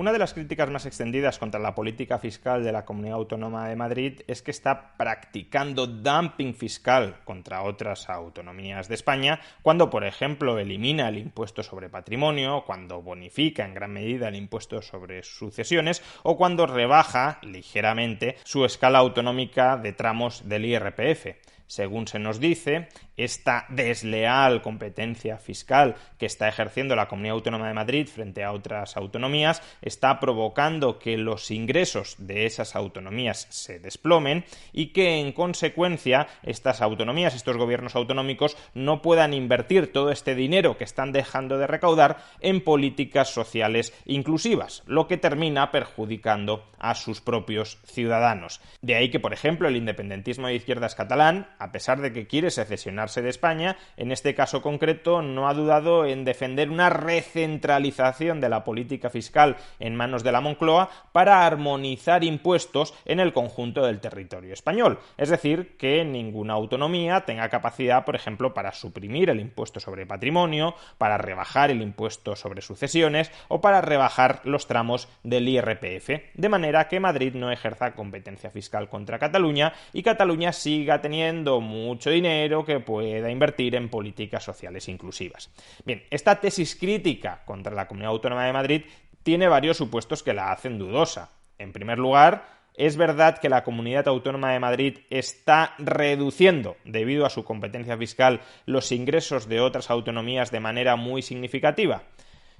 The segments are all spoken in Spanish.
Una de las críticas más extendidas contra la política fiscal de la Comunidad Autónoma de Madrid es que está practicando dumping fiscal contra otras autonomías de España cuando, por ejemplo, elimina el impuesto sobre patrimonio, cuando bonifica en gran medida el impuesto sobre sucesiones o cuando rebaja ligeramente su escala autonómica de tramos del IRPF. Según se nos dice, esta desleal competencia fiscal que está ejerciendo la Comunidad Autónoma de Madrid frente a otras autonomías está provocando que los ingresos de esas autonomías se desplomen y que, en consecuencia, estas autonomías, estos gobiernos autonómicos, no puedan invertir todo este dinero que están dejando de recaudar en políticas sociales inclusivas, lo que termina perjudicando a sus propios ciudadanos. De ahí que, por ejemplo, el independentismo de izquierdas catalán, a pesar de que quiere secesionarse de España, en este caso concreto no ha dudado en defender una recentralización de la política fiscal en manos de la Moncloa para armonizar impuestos en el conjunto del territorio español. Es decir, que ninguna autonomía tenga capacidad, por ejemplo, para suprimir el impuesto sobre patrimonio, para rebajar el impuesto sobre sucesiones o para rebajar los tramos del IRPF, de manera que Madrid no ejerza competencia fiscal contra Cataluña y Cataluña siga teniendo mucho dinero que pueda invertir en políticas sociales inclusivas. Bien, esta tesis crítica contra la Comunidad Autónoma de Madrid tiene varios supuestos que la hacen dudosa. En primer lugar, es verdad que la Comunidad Autónoma de Madrid está reduciendo, debido a su competencia fiscal, los ingresos de otras autonomías de manera muy significativa.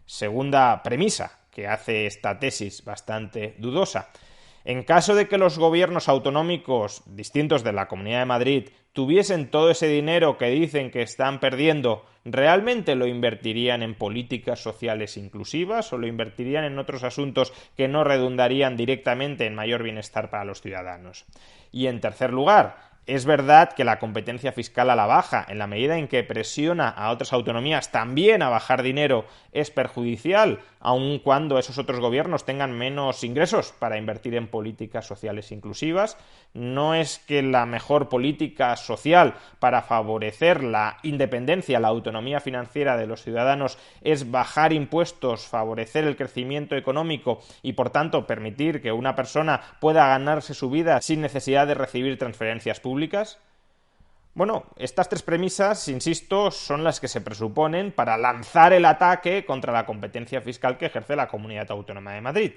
Segunda premisa que hace esta tesis bastante dudosa. En caso de que los gobiernos autonómicos distintos de la Comunidad de Madrid tuviesen todo ese dinero que dicen que están perdiendo, ¿realmente lo invertirían en políticas sociales inclusivas o lo invertirían en otros asuntos que no redundarían directamente en mayor bienestar para los ciudadanos? Y en tercer lugar, es verdad que la competencia fiscal a la baja, en la medida en que presiona a otras autonomías también a bajar dinero, es perjudicial, aun cuando esos otros gobiernos tengan menos ingresos para invertir en políticas sociales inclusivas. No es que la mejor política social para favorecer la independencia, la autonomía financiera de los ciudadanos es bajar impuestos, favorecer el crecimiento económico y, por tanto, permitir que una persona pueda ganarse su vida sin necesidad de recibir transferencias públicas. Bueno, estas tres premisas, insisto, son las que se presuponen para lanzar el ataque contra la competencia fiscal que ejerce la Comunidad Autónoma de Madrid.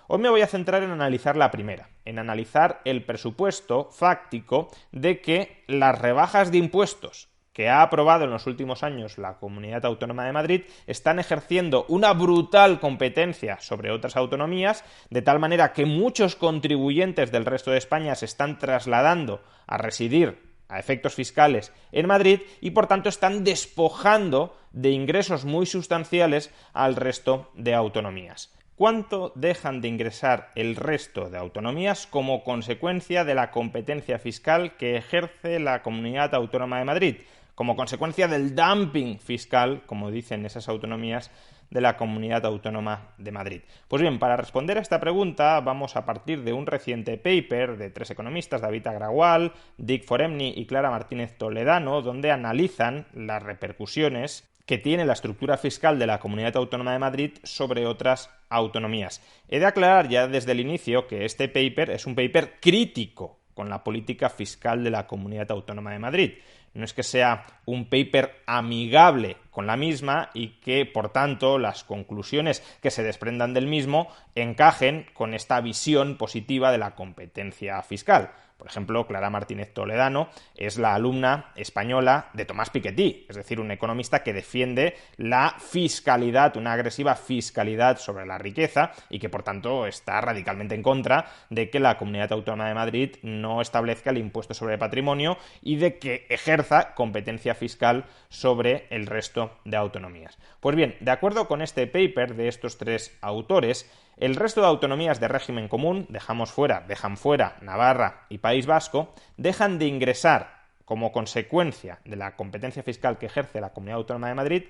Hoy me voy a centrar en analizar la primera, en analizar el presupuesto fáctico de que las rebajas de impuestos que ha aprobado en los últimos años la Comunidad Autónoma de Madrid están ejerciendo una brutal competencia sobre otras autonomías, de tal manera que muchos contribuyentes del resto de España se están trasladando a residir a efectos fiscales en Madrid y, por tanto, están despojando de ingresos muy sustanciales al resto de autonomías. ¿Cuánto dejan de ingresar el resto de autonomías como consecuencia de la competencia fiscal que ejerce la Comunidad Autónoma de Madrid? Como consecuencia del dumping fiscal, como dicen esas autonomías, de la Comunidad Autónoma de Madrid. Pues bien, para responder a esta pregunta vamos a partir de un reciente paper de tres economistas, David Agrawal, Dick Foremny y Clara Martínez Toledano, donde analizan las repercusiones que tiene la estructura fiscal de la Comunidad Autónoma de Madrid sobre otras autonomías. He de aclarar ya desde el inicio que este paper es un paper crítico con la política fiscal de la Comunidad Autónoma de Madrid. No es que sea un paper amigable con la misma y que, por tanto, las conclusiones que se desprendan del mismo encajen con esta visión positiva de la competencia fiscal. Por ejemplo, Clara Martínez Toledano es la alumna española de Tomás Piketty, es decir, un economista que defiende la fiscalidad, una agresiva fiscalidad sobre la riqueza y que, por tanto, está radicalmente en contra de que la Comunidad Autónoma de Madrid no establezca el impuesto sobre patrimonio y de que ejerza competencia fiscal sobre el resto de autonomías. Pues bien, de acuerdo con este paper de estos tres autores, el resto de autonomías de régimen común, dejan fuera Navarra y País Vasco, dejan de ingresar como consecuencia de la competencia fiscal que ejerce la Comunidad Autónoma de Madrid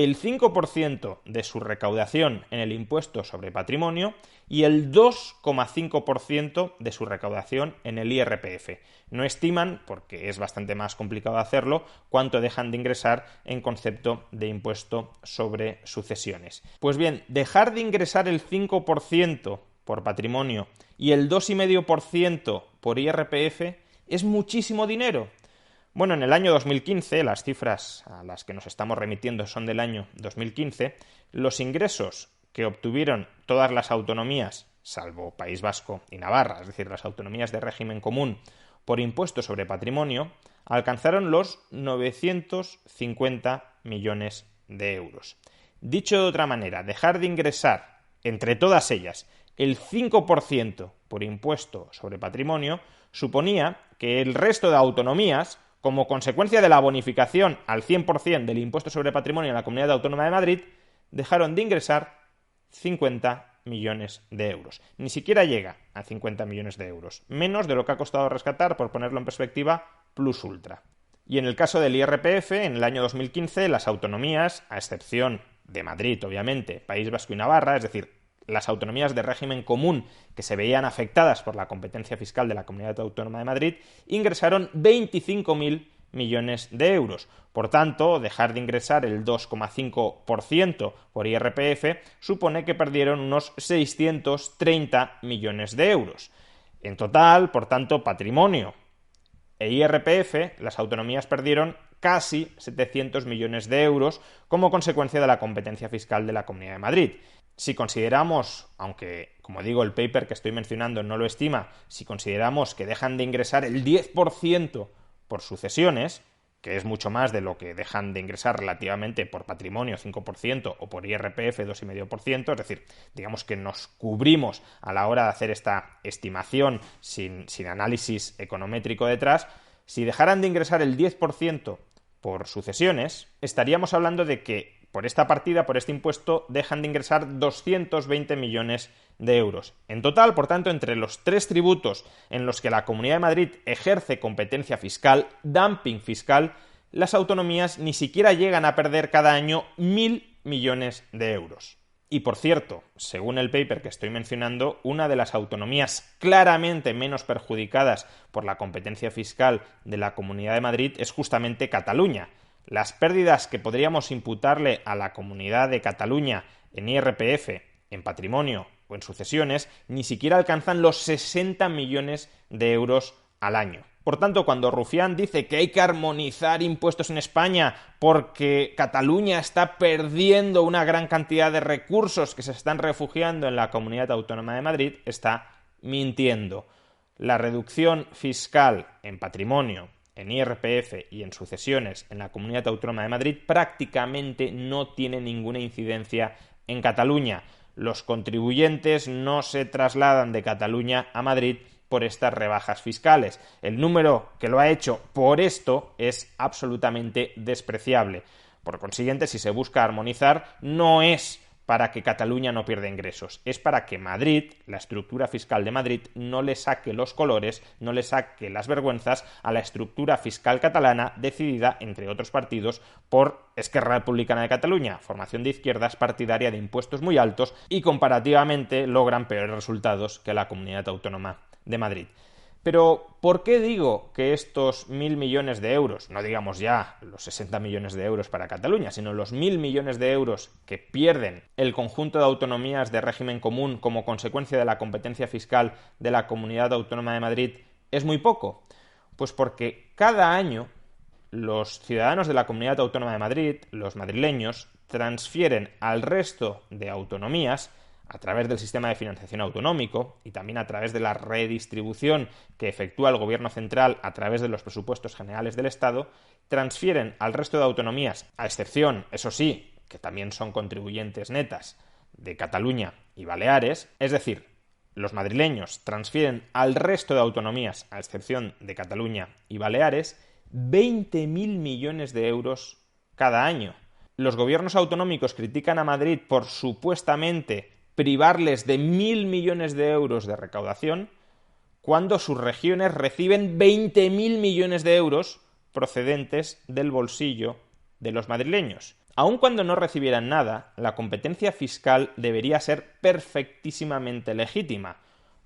el 5% de su recaudación en el impuesto sobre patrimonio y el 2,5% de su recaudación en el IRPF. No estiman, porque es bastante más complicado hacerlo, cuánto dejan de ingresar en concepto de impuesto sobre sucesiones. Pues bien, dejar de ingresar el 5% por patrimonio y el 2,5% por IRPF es muchísimo dinero. Bueno, en el año 2015, las cifras a las que nos estamos remitiendo son del año 2015, los ingresos que obtuvieron todas las autonomías, salvo País Vasco y Navarra, es decir, las autonomías de régimen común, por impuesto sobre patrimonio, alcanzaron los 950 millones de euros. Dicho de otra manera, dejar de ingresar entre todas ellas el 5% por impuesto sobre patrimonio suponía que el resto de autonomías, como consecuencia de la bonificación al 100% del impuesto sobre patrimonio en la Comunidad Autónoma de Madrid, dejaron de ingresar 50 millones de euros. Ni siquiera llega a 50 millones de euros. Menos de lo que ha costado rescatar, por ponerlo en perspectiva, plus ultra. Y en el caso del IRPF, en el año 2015, las autonomías, a excepción de Madrid, obviamente, País Vasco y Navarra, es decir, las autonomías de régimen común que se veían afectadas por la competencia fiscal de la Comunidad Autónoma de Madrid, ingresaron 25.000 millones de euros. Por tanto, dejar de ingresar el 2,5% por IRPF supone que perdieron unos 630 millones de euros. En total, por tanto, patrimonio e IRPF, las autonomías perdieron casi 700 millones de euros como consecuencia de la competencia fiscal de la Comunidad de Madrid. Si consideramos, aunque como digo el paper que estoy mencionando no lo estima, si consideramos que dejan de ingresar el 10% por sucesiones, que es mucho más de lo que dejan de ingresar relativamente por patrimonio 5% o por IRPF 2,5%, es decir, digamos que nos cubrimos a la hora de hacer esta estimación sin análisis econométrico detrás. Si dejaran de ingresar el 10% por sucesiones, estaríamos hablando de que por esta partida, por este impuesto, dejan de ingresar 220 millones de euros. En total, por tanto, entre los tres tributos en los que la Comunidad de Madrid ejerce competencia fiscal, dumping fiscal, las autonomías ni siquiera llegan a perder cada año 1.000 millones de euros. Y por cierto, según el paper que estoy mencionando, una de las autonomías claramente menos perjudicadas por la competencia fiscal de la Comunidad de Madrid es justamente Cataluña. Las pérdidas que podríamos imputarle a la Comunidad de Cataluña en IRPF, en patrimonio o en sucesiones ni siquiera alcanzan los 60 millones de euros al año. Por tanto, cuando Rufián dice que hay que armonizar impuestos en España porque Cataluña está perdiendo una gran cantidad de recursos que se están refugiando en la Comunidad Autónoma de Madrid, está mintiendo. La reducción fiscal en patrimonio, en IRPF y en sucesiones en la Comunidad Autónoma de Madrid prácticamente no tiene ninguna incidencia en Cataluña. Los contribuyentes no se trasladan de Cataluña a Madrid por estas rebajas fiscales. El número que lo ha hecho por esto es absolutamente despreciable. Por consiguiente, si se busca armonizar, no es para que Cataluña no pierda ingresos, es para que Madrid, la estructura fiscal de Madrid, no le saque los colores, no le saque las vergüenzas a la estructura fiscal catalana decidida, entre otros partidos, por Esquerra Republicana de Cataluña, formación de izquierdas partidaria de impuestos muy altos y comparativamente logran peores resultados que la Comunidad Autónoma de Madrid. Pero, ¿por qué digo que estos 1.000 millones de euros, no digamos ya los 60 millones de euros para Cataluña, sino los 1.000 millones de euros que pierden el conjunto de autonomías de régimen común como consecuencia de la competencia fiscal de la Comunidad Autónoma de Madrid es muy poco? Pues porque cada año los ciudadanos de la Comunidad Autónoma de Madrid, los madrileños, transfieren al resto de autonomías a través del sistema de financiación autonómico y también a través de la redistribución que efectúa el Gobierno central a través de los presupuestos generales del Estado, transfieren al resto de autonomías, a excepción, eso sí, que también son contribuyentes netas, de Cataluña y Baleares, es decir, los madrileños transfieren al resto de autonomías, a excepción de Cataluña y Baleares, 20.000 millones de euros cada año. Los gobiernos autonómicos critican a Madrid por supuestamente privarles de 1.000 millones de euros de recaudación cuando sus regiones reciben 20.000 millones de euros procedentes del bolsillo de los madrileños. Aun cuando no recibieran nada, la competencia fiscal debería ser perfectísimamente legítima.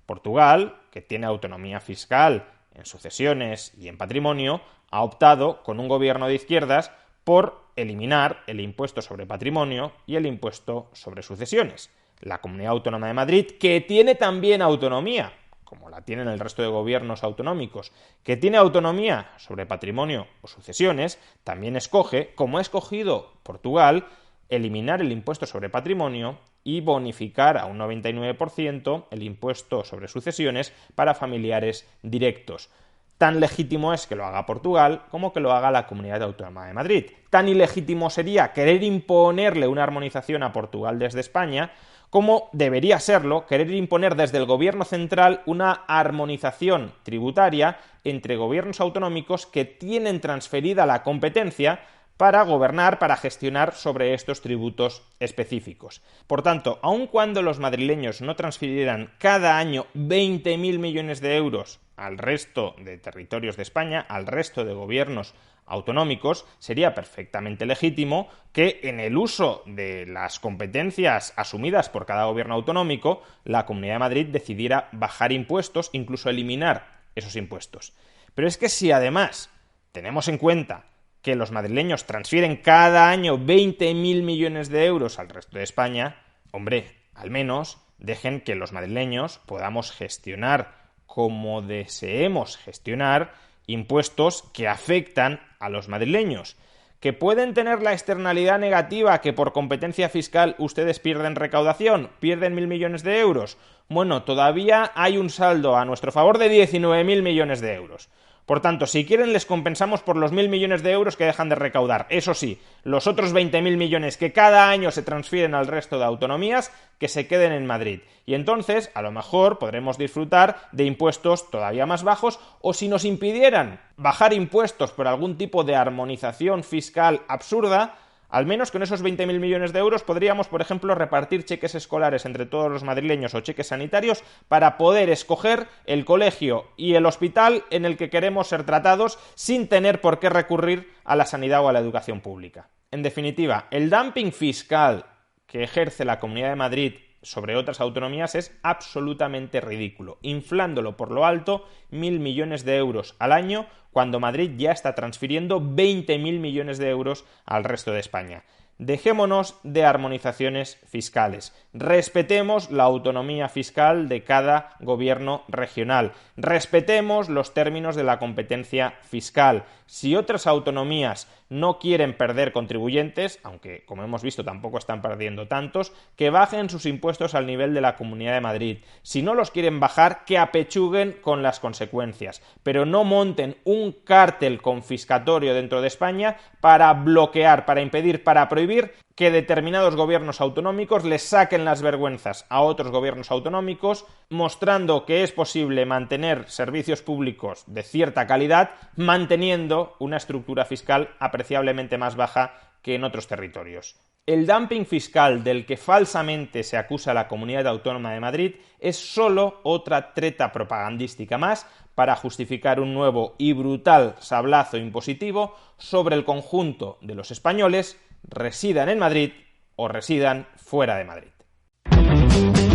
Portugal, que tiene autonomía fiscal en sucesiones y en patrimonio, ha optado, con un gobierno de izquierdas, por eliminar el impuesto sobre patrimonio y el impuesto sobre sucesiones. La Comunidad Autónoma de Madrid, que tiene también autonomía, como la tienen el resto de gobiernos autonómicos, que tiene autonomía sobre patrimonio o sucesiones, también escoge, como ha escogido Portugal, eliminar el impuesto sobre patrimonio y bonificar a un 99% el impuesto sobre sucesiones para familiares directos. Tan legítimo es que lo haga Portugal como que lo haga la Comunidad Autónoma de Madrid. Tan ilegítimo sería querer imponerle una armonización a Portugal desde España como debería serlo querer imponer desde el gobierno central una armonización tributaria entre gobiernos autonómicos que tienen transferida la competencia para gobernar, para gestionar sobre estos tributos específicos. Por tanto, aun cuando los madrileños no transfirieran cada año 20.000 millones de euros al resto de territorios de España, al resto de gobiernos autonómicos, sería perfectamente legítimo que en el uso de las competencias asumidas por cada gobierno autonómico, la Comunidad de Madrid decidiera bajar impuestos, incluso eliminar esos impuestos. Pero es que si además tenemos en cuenta que los madrileños transfieren cada año 20.000 millones de euros al resto de España, hombre, al menos dejen que los madrileños podamos gestionar como deseemos gestionar impuestos que afectan a los madrileños, que pueden tener la externalidad negativa que por competencia fiscal ustedes pierden recaudación, pierden 1.000 millones de euros. Bueno, todavía hay un saldo a nuestro favor de 19.000 millones de euros. Por tanto, si quieren les compensamos por los 1.000 millones de euros que dejan de recaudar. Eso sí, los otros 20.000 millones que cada año se transfieren al resto de autonomías, que se queden en Madrid. Y entonces, a lo mejor, podremos disfrutar de impuestos todavía más bajos, o si nos impidieran bajar impuestos por algún tipo de armonización fiscal absurda, al menos con esos 20.000 millones de euros podríamos, por ejemplo, repartir cheques escolares entre todos los madrileños o cheques sanitarios para poder escoger el colegio y el hospital en el que queremos ser tratados sin tener por qué recurrir a la sanidad o a la educación pública. En definitiva, el dumping fiscal que ejerce la Comunidad de Madrid sobre otras autonomías es absolutamente ridículo, inflándolo por lo alto 1.000 millones de euros al año, cuando Madrid ya está transfiriendo 20.000 millones de euros al resto de España. Dejémonos de armonizaciones fiscales, respetemos la autonomía fiscal de cada gobierno regional, respetemos los términos de la competencia fiscal. Si otras autonomías no quieren perder contribuyentes, aunque como hemos visto tampoco están perdiendo tantos, que bajen sus impuestos al nivel de la Comunidad de Madrid. Si no los quieren bajar, que apechuguen con las consecuencias, pero no monten un cártel confiscatorio dentro de España para bloquear, para impedir, para prohibir que determinados gobiernos autonómicos les saquen las vergüenzas a otros gobiernos autonómicos, mostrando que es posible mantener servicios públicos de cierta calidad, manteniendo una estructura fiscal apreciablemente más baja que en otros territorios. El dumping fiscal del que falsamente se acusa a la Comunidad Autónoma de Madrid es solo otra treta propagandística más para justificar un nuevo y brutal sablazo impositivo sobre el conjunto de los españoles, residan en Madrid o residan fuera de Madrid.